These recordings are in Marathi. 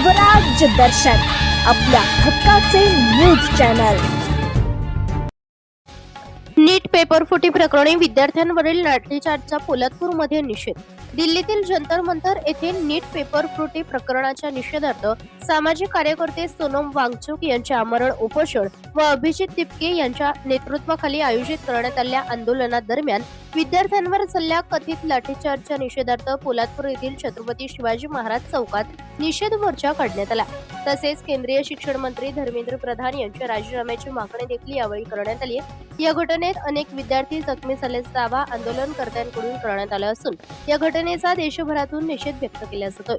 स्वराज्य दर्शन आपल्या हक्काचे न्यूज चॅनल। नीट पेपर फुटी प्रकरणी विद्यार्थ्यांवरील लाठीचार्जचा पोलादपूरमध्ये निषेध। दिल्लीतील जंतर मंतर येथे नीट पेपर फुटी प्रकरणाच्या निषेधार्थ सामाजिक कार्यकर्ते सोनम वांगचुक यांचे आमरण उपोषण व अभिजित तिपके यांच्या नेतृत्वाखाली आयोजित करण्यात आलेल्या आंदोलनादरम्यान विद्यार्थ्यांवर झालेल्या कथित लाठीचार्जच्या निषेधार्थ पोलादपूर येथील छत्रपती शिवाजी महाराज चौकात निषेध मोर्चा काढण्यात आला। तसेच केंद्रीय शिक्षण मंत्री धर्मेंद्र प्रधान यांच्या राजीनाम्याची मागणी देखील यावेळी करण्यात आली। या घटनेत अनेक विद्यार्थी जखमी झाल्याचा दावा आंदोलनकर्त्यांकडून करण्यात आला असून या घटनेचा देशभरातून निषेध व्यक्त केला जातोय।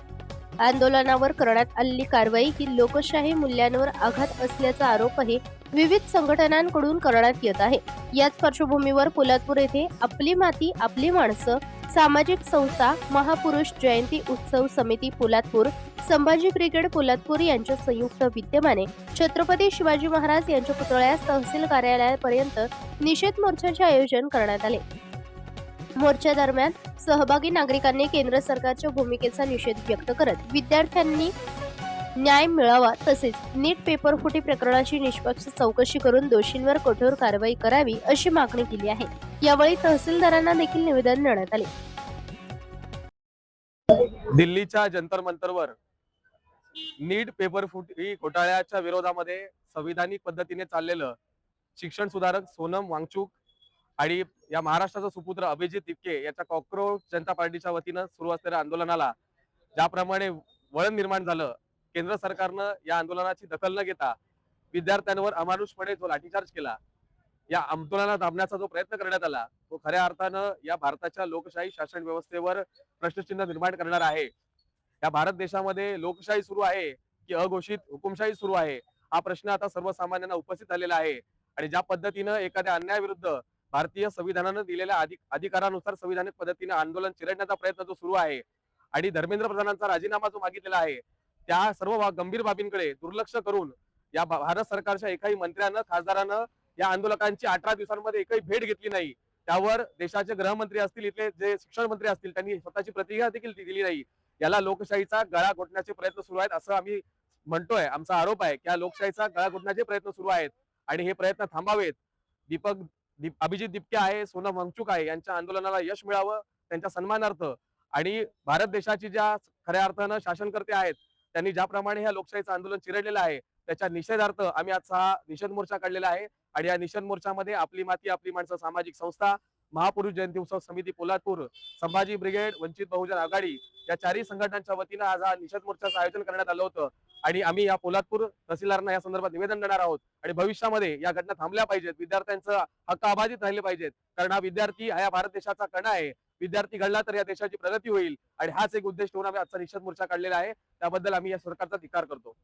आंदोलनावर करण्यात आलेली कारवाई ही लोकशाही मूल्यांवर आघात असल्याचा आरोपही विविध संघटनांकडून करण्यात येत आहे। याच पार्श्वभूमीवर पोलादपूर येथे आपली माती आपली माणसं सामाजिक संस्था महापुरुष जयंती उत्सव समिती पोलादपूर संभाजी ब्रिगेड पोलादपूर यांच्या संयुक्त विद्यमाने छत्रपती शिवाजी महाराज यांच्या पुतळ्यास तहसील कार्यालयापर्यंत निषेध मोर्चाचे आयोजन करण्यात आले। मोर्चा दरम्यान सहभागी नागरिकांनी केंद्र सरकारच्या भूमिकेचा निषेध व्यक्त करत विद्यार्थ्यांनी न्याय मिळावा तसेच नीट पेपर फुटी प्रकरणाची निष्पक्ष चौकशी करून दोषींवर कठोर कारवाई करावी अशी मागणी केली आहे। यावेळी तहसीलदारांना देखील निवेदन देण्यात आले। दिल्लीच्या जंतर मंतरवर नीट पेपर फुटी घोटाळ्याच्या विरोधामध्ये संविधानिक पद्धतीने चाललेलं शिक्षण सुधारक सोनम वांगचुक आणि या महाराष्ट्राचा सुपुत्र अभिजित तिपके याच्या कॉक्रोच जनता पार्टीच्या वतीनं सुरू असलेल्या आंदोलनाला ज्याप्रमाणे वळण निर्माण झालं, केंद्र सरकारनं या आंदोलनाची दखल न घेता विद्यार्थ्यांवर अमानुषपणे जो लाठीचार्ज केला, या आंदोलनाला दाबण्याचा जो प्रयत्न करण्यात आला तो खऱ्या अर्थानं या भारताच्या लोकशाही शासन व्यवस्थेवर प्रश्नचिन्ह निर्माण करणार आहे। या भारत देशामध्ये लोकशाही सुरू आहे की अघोषित हुकुमशाही सुरू आहे, हा प्रश्न आता सर्वसामान्यांना उपस्थित झालेला आहे। आणि ज्या पद्धतीनं एखाद्या अन्यायाविरुद्ध भारतीय संविधानानं दिलेल्या अधिकारानुसार संविधानिक पद्धतीने आंदोलन चिरडण्याचा प्रयत्न जो सुरू आहे आणि धर्मेंद्र प्रधानांचा राजीनामा जो मागितलेला आहे, त्या सर्व गंभीर बाबींकडे दुर्लक्ष करून या भारत सरकारच्या एकाही मंत्र्यानं खासदारानं या आंदोलकांची 18 दिवसांमध्ये एकही भेट घेतली नाही। त्यावर देशाचे गृहमंत्री असतील, इथले जे शिक्षण मंत्री असतील, त्यांनी स्वतःची प्रतिक्रिया देखील दिली नाही। याला लोकशाहीचा गळा घोटण्याचे प्रयत्न सुरू आहेत असं आम्ही म्हणतोय। आमचा आरोप आहे की लोकशाहीचा गळा घोटण्याचे प्रयत्न सुरू आहेत आणि हे प्रयत्न थांबावेत। अभिजित तिपके आहे, सोनम वांगचुक आहे, यांच्या आंदोलनाला यश मिळावं त्यांच्या सन्मानार्थ आणि भारत देशाची ज्या खऱ्या अर्थानं शासनकर्ते आहेत त्यांनी ज्याप्रमाणे ह्या लोकशाहीचं आंदोलन चिरडलेलं आहे त्याच्या निषेधार्थ आम्ही आजचा हा निषेध मोर्चा काढलेला आहे। आणि या निषेध मोर्चामध्ये आपली माती आपली माणसं सामाजिक संस्था महापुरुष जयंती उत्सव समिती पोलादपूर संभाजी ब्रिगेड वंचित बहुजन आघाडी या चारही संघटनांच्या वतीनं आज हा निषेध मोर्चाचं आयोजन करण्यात आलं होतं। आणि आम्ही या पोलादपूर तहसीलदारांना या संदर्भात निवेदन देणार आहोत आणि भविष्यामध्ये या घटना थांबल्या पाहिजेत, विद्यार्थ्यांचं हक्क अबाधित राहिले पाहिजेत, कारण हा विद्यार्थी हा या भारत देशाचा कणा आहे। विद्यार्थी घडला तर या देशाची प्रगती होईल आणि हाच एक उद्देश ठेवून आम्ही आजचा निषेध मोर्चा काढलेला आहे। त्याबद्दल आम्ही या सरकारचा धिक्कार करतो।